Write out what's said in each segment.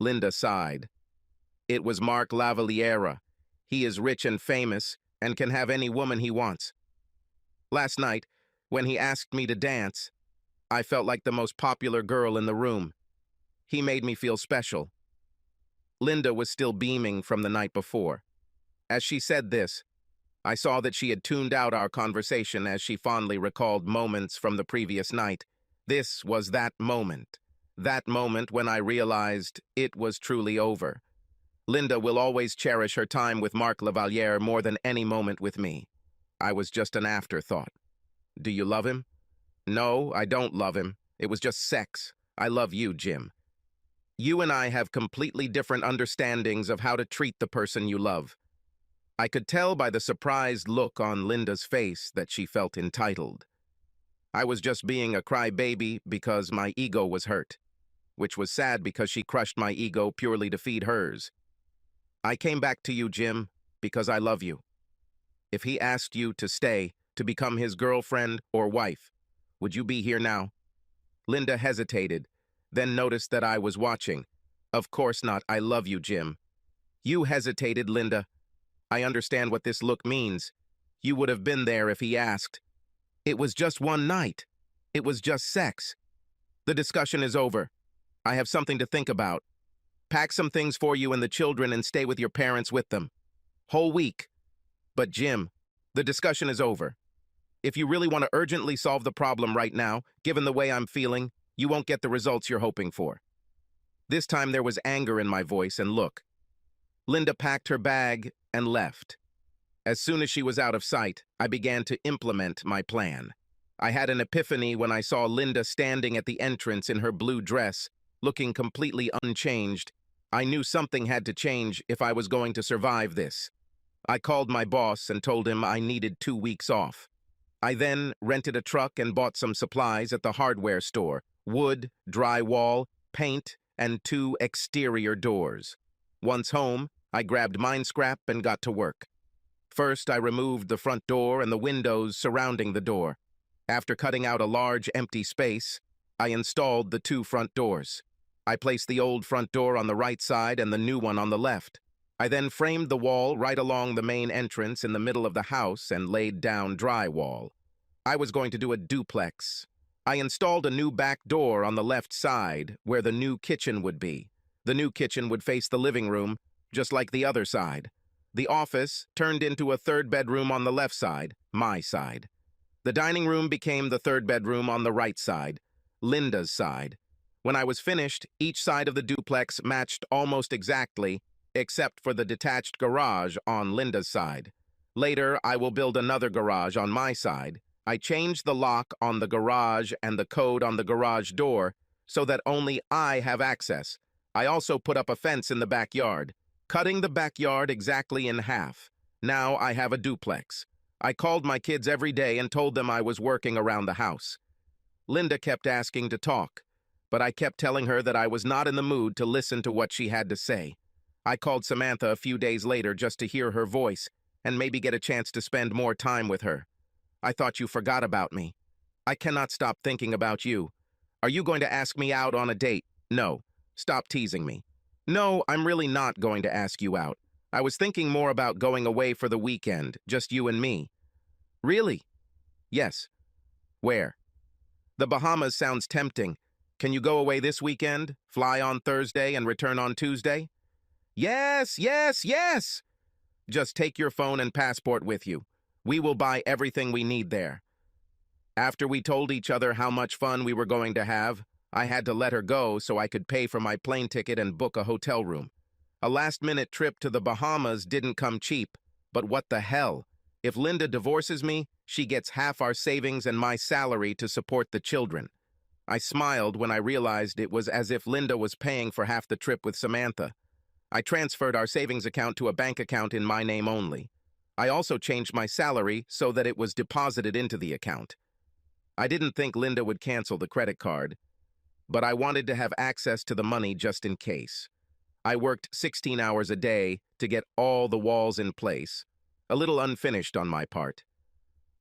Linda sighed. It was Mark Lavaliera. He is rich and famous and can have any woman he wants. Last night, when he asked me to dance, I felt like the most popular girl in the room. He made me feel special. Linda was still beaming from the night before. As she said this, I saw that she had tuned out our conversation as she fondly recalled moments from the previous night. This was that moment when I realized it was truly over. Linda will always cherish her time with Mark Lavaliere more than any moment with me. I was just an afterthought. Do you love him? No, I don't love him. It was just sex. I love you, Jim. You and I have completely different understandings of how to treat the person you love. I could tell by the surprised look on Linda's face that she felt entitled. I was just being a crybaby because my ego was hurt, which was sad because she crushed my ego purely to feed hers. I came back to you, Jim, because I love you. If he asked you to stay, to become his girlfriend or wife, would you be here now? Linda hesitated, then noticed that I was watching. Of course not, I love you, Jim. You hesitated, Linda. I understand what this look means. You would have been there if he asked. It was just one night. It was just sex. The discussion is over. I have something to think about. Pack some things for you and the children and stay with your parents with them. Whole week. But Jim, the discussion is over. If you really want to urgently solve the problem right now, given the way I'm feeling, you won't get the results you're hoping for. This time there was anger in my voice and look. Linda packed her bag and left. As soon as she was out of sight, I began to implement my plan. I had an epiphany when I saw Linda standing at the entrance in her blue dress, looking completely unchanged. I knew something had to change if I was going to survive this. I called my boss and told him I needed 2 weeks off. I then rented a truck and bought some supplies at the hardware store: wood, drywall, paint, and 2 exterior doors. Once home, I grabbed mine scrap and got to work. First, I removed the front door and the windows surrounding the door. After cutting out a large empty space, I installed the 2 front doors. I placed the old front door on the right side and the new one on the left. I then framed the wall right along the main entrance in the middle of the house and laid down drywall. I was going to do a duplex. I installed a new back door on the left side where the new kitchen would be. The new kitchen would face the living room, just like the other side. The office turned into a 3rd bedroom on the left side, my side. The dining room became the 3rd bedroom on the right side, Linda's side. When I was finished, each side of the duplex matched almost exactly, except for the detached garage on Linda's side. Later, I will build another garage on my side. I changed the lock on the garage and the code on the garage door so that only I have access. I also put up a fence in the backyard, cutting the backyard exactly in half. Now I have a duplex. I called my kids every day and told them I was working around the house. Linda kept asking to talk, but I kept telling her that I was not in the mood to listen to what she had to say. I called Samantha a few days later just to hear her voice and maybe get a chance to spend more time with her. I thought you forgot about me. I cannot stop thinking about you. Are you going to ask me out on a date? No. Stop teasing me. No, I'm really not going to ask you out. I was thinking more about going away for the weekend, just you and me. Really? Yes. Where? The Bahamas sounds tempting. Can you go away this weekend, fly on Thursday and return on Tuesday? Yes, yes, yes! Just take your phone and passport with you. We will buy everything we need there. After we told each other how much fun we were going to have, I had to let her go so I could pay for my plane ticket and book a hotel room. A last-minute trip to the Bahamas didn't come cheap, but what the hell? If Linda divorces me, she gets half our savings and my salary to support the children. I smiled when I realized it was as if Linda was paying for half the trip with Samantha. I transferred our savings account to a bank account in my name only. I also changed my salary so that it was deposited into the account. I didn't think Linda would cancel the credit card, but I wanted to have access to the money just in case. I worked 16 hours a day to get all the walls in place, a little unfinished on my part.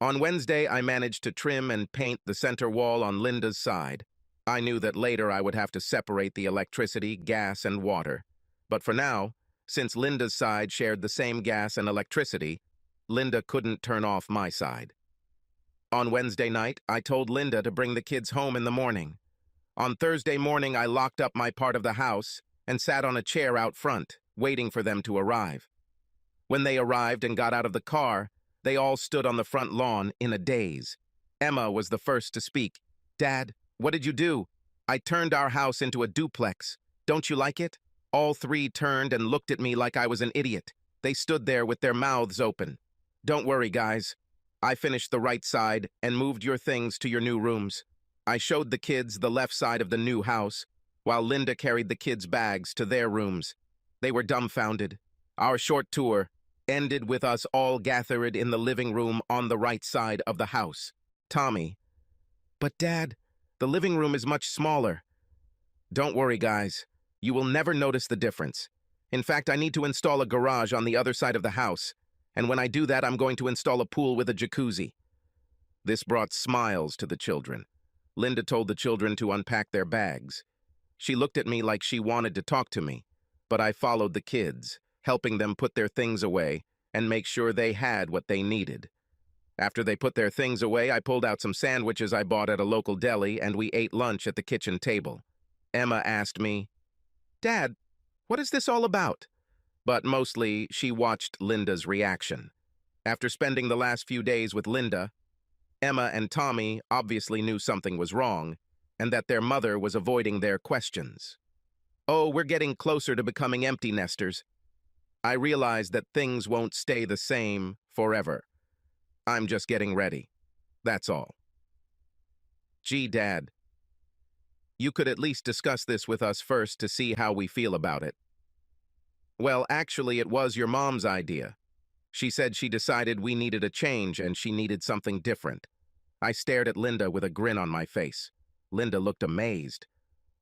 On Wednesday, I managed to trim and paint the center wall on Linda's side. I knew that later I would have to separate the electricity, gas, and water. But for now, since Linda's side shared the same gas and electricity, Linda couldn't turn off my side. On Wednesday night, I told Linda to bring the kids home in the morning. On Thursday morning, I locked up my part of the house and sat on a chair out front, waiting for them to arrive. When they arrived and got out of the car, they all stood on the front lawn in a daze. Emma was the first to speak. "Dad, what did you do?" "I turned our house into a duplex. Don't you like it?" All three turned and looked at me like I was an idiot. They stood there with their mouths open. "Don't worry, guys. I finished the right side and moved your things to your new rooms." I showed the kids the left side of the new house, while Linda carried the kids' bags to their rooms. They were dumbfounded. Our short tour ended with us all gathered in the living room on the right side of the house. Tommy: "But Dad, the living room is much smaller." "Don't worry, guys. You will never notice the difference. In fact, I need to install a garage on the other side of the house, and when I do that, I'm going to install a pool with a jacuzzi." This brought smiles to the children. Linda told the children to unpack their bags. She looked at me like she wanted to talk to me, but I followed the kids, helping them put their things away and make sure they had what they needed. After they put their things away, I pulled out some sandwiches I bought at a local deli, and we ate lunch at the kitchen table. Emma asked me, "Dad, what is this all about?" But mostly, she watched Linda's reaction. After spending the last few days with Linda, Emma and Tommy obviously knew something was wrong, and that their mother was avoiding their questions. "Oh, we're getting closer to becoming empty nesters. I realize that things won't stay the same forever. I'm just getting ready. That's all." "Gee, Dad, you could at least discuss this with us first to see how we feel about it." "Well, actually, it was your mom's idea. She said she decided we needed a change and she needed something different." I stared at Linda with a grin on my face. Linda looked amazed.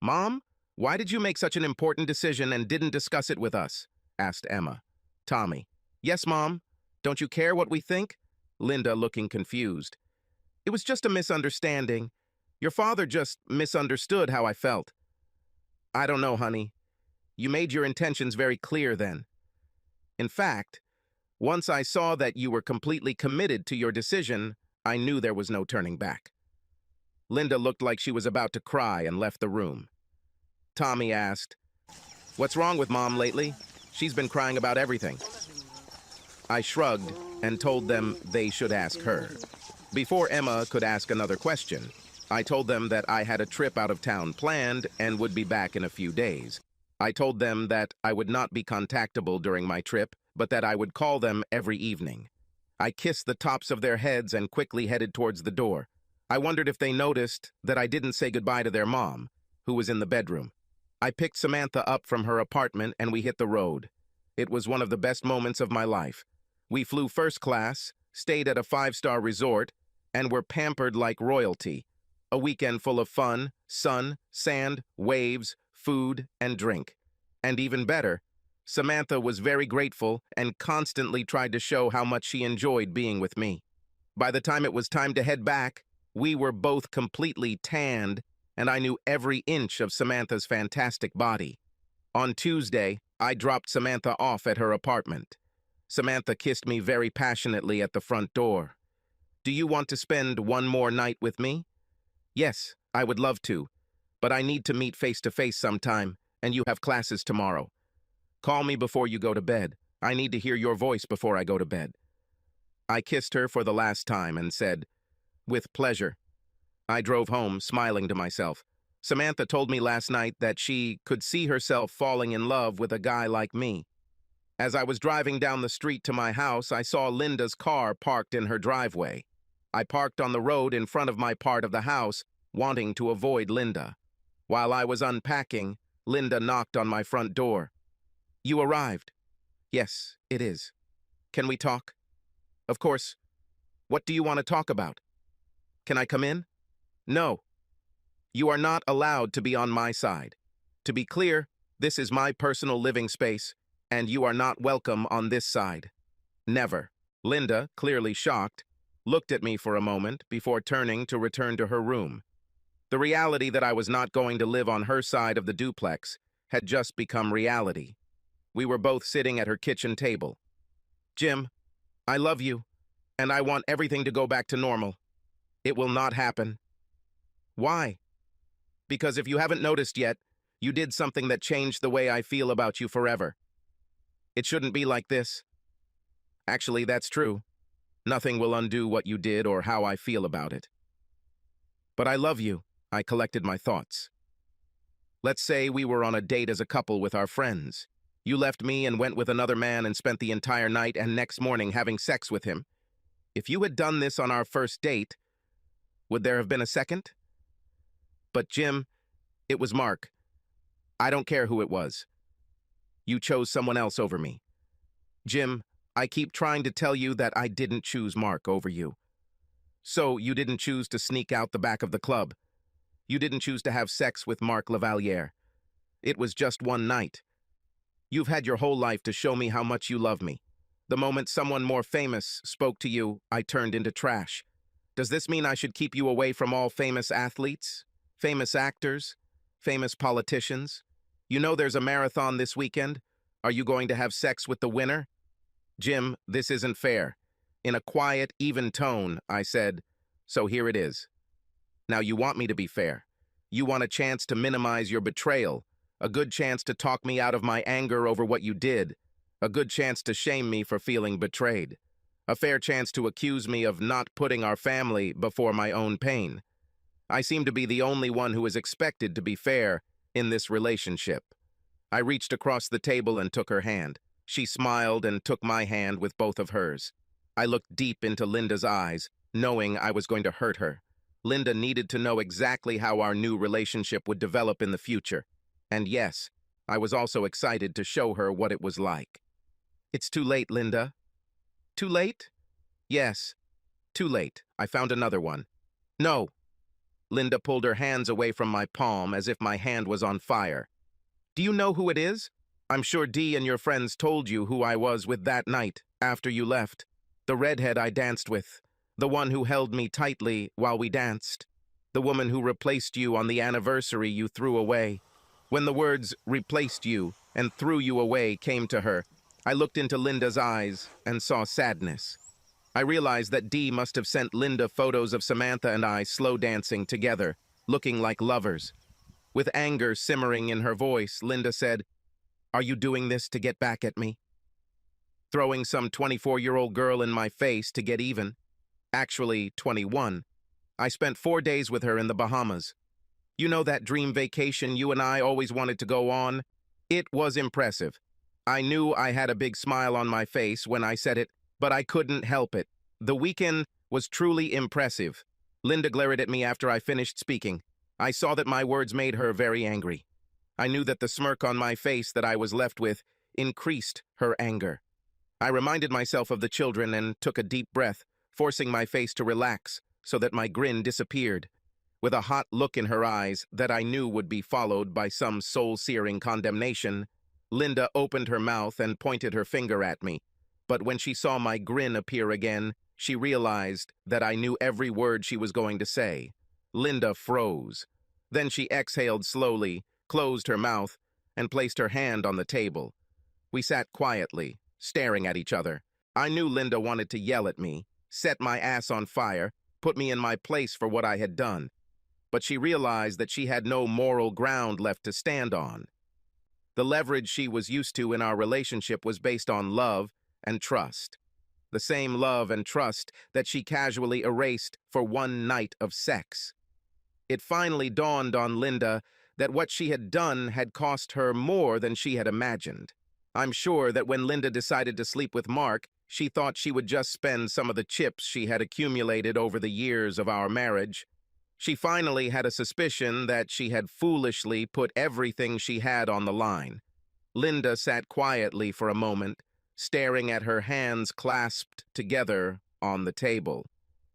"Mom, why did you make such an important decision and didn't discuss it with us?" asked Emma. Tommy: "Yes, Mom. Don't you care what we think?" Linda looking confused. "It was just a misunderstanding. Your father just misunderstood how I felt." "I don't know, honey. You made your intentions very clear then. In fact, once I saw that you were completely committed to your decision, I knew there was no turning back." Linda looked like she was about to cry and left the room. Tommy asked, "What's wrong with Mom lately? She's been crying about everything." I shrugged and told them they should ask her. Before Emma could ask another question, I told them that I had a trip out of town planned and would be back in a few days. I told them that I would not be contactable during my trip, but that I would call them every evening. I kissed the tops of their heads and quickly headed towards the door. I wondered if they noticed that I didn't say goodbye to their mom, who was in the bedroom. I picked Samantha up from her apartment and we hit the road. It was one of the best moments of my life. We flew first class, stayed at a 5-star resort, and were pampered like royalty. A weekend full of fun, sun, sand, waves, food, and drink. And even better, Samantha was very grateful and constantly tried to show how much she enjoyed being with me. By the time it was time to head back, we were both completely tanned, and I knew every inch of Samantha's fantastic body. On Tuesday, I dropped Samantha off at her apartment. Samantha kissed me very passionately at the front door. "Do you want to spend one more night with me?" "Yes, I would love to, but I need to meet face-to-face sometime, and you have classes tomorrow. Call me before you go to bed. I need to hear your voice before I go to bed." I kissed her for the last time and said, "With pleasure." I drove home, smiling to myself. Samantha told me last night that she could see herself falling in love with a guy like me. As I was driving down the street to my house, I saw Linda's car parked in her driveway. I parked on the road in front of my part of the house, wanting to avoid Linda. While I was unpacking, Linda knocked on my front door. "You arrived." "Yes, it is. Can we talk?" "Of course. What do you want to talk about?" "Can I come in?" "No. You are not allowed to be on my side. To be clear, this is my personal living space, and you are not welcome on this side. Never." Linda, clearly shocked, looked at me for a moment before turning to return to her room. The reality that I was not going to live on her side of the duplex had just become reality. We were both sitting at her kitchen table. Jim, I love you, and I want everything to go back to normal. It will not happen. Why? Because if you haven't noticed yet, you did something that changed the way I feel about you forever. It shouldn't be like this. Actually, that's true. Nothing will undo what you did or how I feel about it. But I love you. I collected my thoughts. Let's say we were on a date as a couple with our friends. You left me and went with another man and spent the entire night and next morning having sex with him. If you had done this on our first date, would there have been a second? But Jim, it was Mark. I don't care who it was. You chose someone else over me. Jim, I keep trying to tell you that I didn't choose Mark over you. So you didn't choose to sneak out the back of the club. You didn't choose to have sex with Mark Lavaliere. It was just one night. You've had your whole life to show me how much you love me. The moment someone more famous spoke to you, I turned into trash. Does this mean I should keep you away from all famous athletes, famous actors, famous politicians? You know there's a marathon this weekend. Are you going to have sex with the winner? Jim, this isn't fair. In a quiet, even tone, I said, so here it is. Now you want me to be fair. You want a chance to minimize your betrayal, a good chance to talk me out of my anger over what you did, a good chance to shame me for feeling betrayed, a fair chance to accuse me of not putting our family before my own pain. I seem to be the only one who is expected to be fair in this relationship. I reached across the table and took her hand. She smiled and took my hand with both of hers. I looked deep into Linda's eyes, knowing I was going to hurt her. Linda needed to know exactly how our new relationship would develop in the future. And yes, I was also excited to show her what it was like. It's too late, Linda. Too late? Yes, too late. I found another one. No. Linda pulled her hands away from my palm as if my hand was on fire. Do you know who it is? I'm sure Dee and your friends told you who I was with that night after you left. The redhead I danced with. The one who held me tightly while we danced. The woman who replaced you on the anniversary you threw away. When the words replaced you and threw you away came to her, I looked into Linda's eyes and saw sadness. I realized that Dee must have sent Linda photos of Samantha and I slow dancing together, looking like lovers. With anger simmering in her voice, Linda said, "Are you doing this to get back at me? Throwing some 24-year-old girl in my face to get even? Actually, 21. I spent 4 days with her in the Bahamas. You know that dream vacation you and I always wanted to go on? It was impressive. I knew I had a big smile on my face when I said it, but I couldn't help it. The weekend was truly impressive." Linda glared at me after I finished speaking. I saw that my words made her very angry. I knew that the smirk on my face that I was left with increased her anger. I reminded myself of the children and took a deep breath, forcing my face to relax so that my grin disappeared. With a hot look in her eyes that I knew would be followed by some soul-searing condemnation, Linda opened her mouth and pointed her finger at me. But when she saw my grin appear again, she realized that I knew every word she was going to say. Linda froze. Then she exhaled slowly, closed her mouth, and placed her hand on the table. We sat quietly, staring at each other. I knew Linda wanted to yell at me, set my ass on fire, put me in my place for what I had done. But she realized that she had no moral ground left to stand on. The leverage she was used to in our relationship was based on love and trust. The same love and trust that she casually erased for one night of sex. It finally dawned on Linda that what she had done had cost her more than she had imagined. I'm sure that when Linda decided to sleep with Mark, she thought she would just spend some of the chips she had accumulated over the years of our marriage. She finally had a suspicion that she had foolishly put everything she had on the line. Linda sat quietly for a moment, staring at her hands clasped together on the table.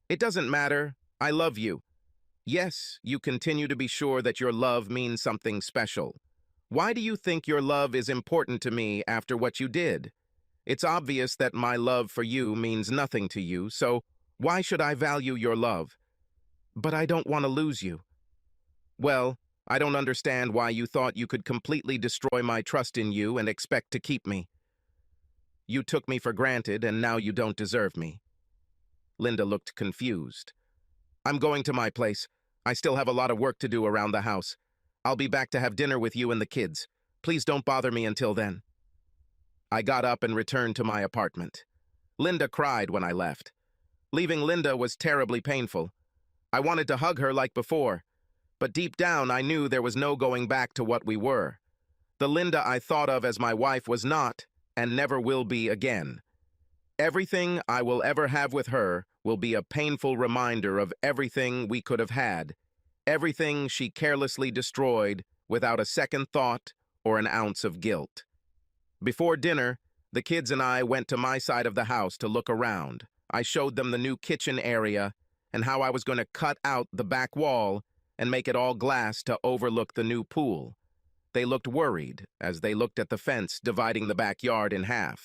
"It doesn't matter. I love you. Yes, you continue to be sure that your love means something special. Why do you think your love is important to me after what you did? It's obvious that my love for you means nothing to you, so why should I value your love? But I don't want to lose you." Well, I don't understand why you thought you could completely destroy my trust in you and expect to keep me. You took me for granted, and now you don't deserve me. Linda looked confused. I'm going to my place. I still have a lot of work to do around the house. I'll be back to have dinner with you and the kids. Please don't bother me until then. I got up and returned to my apartment. Linda cried when I left. Leaving Linda was terribly painful. I wanted to hug her like before, but deep down I knew there was no going back to what we were. The Linda I thought of as my wife was not, and never will be again. Everything I will ever have with her will be a painful reminder of everything we could have had, everything she carelessly destroyed without a second thought or an ounce of guilt. Before dinner, the kids and I went to my side of the house to look around. I showed them the new kitchen area and how I was going to cut out the back wall and make it all glass to overlook the new pool. They looked worried as they looked at the fence dividing the backyard in half.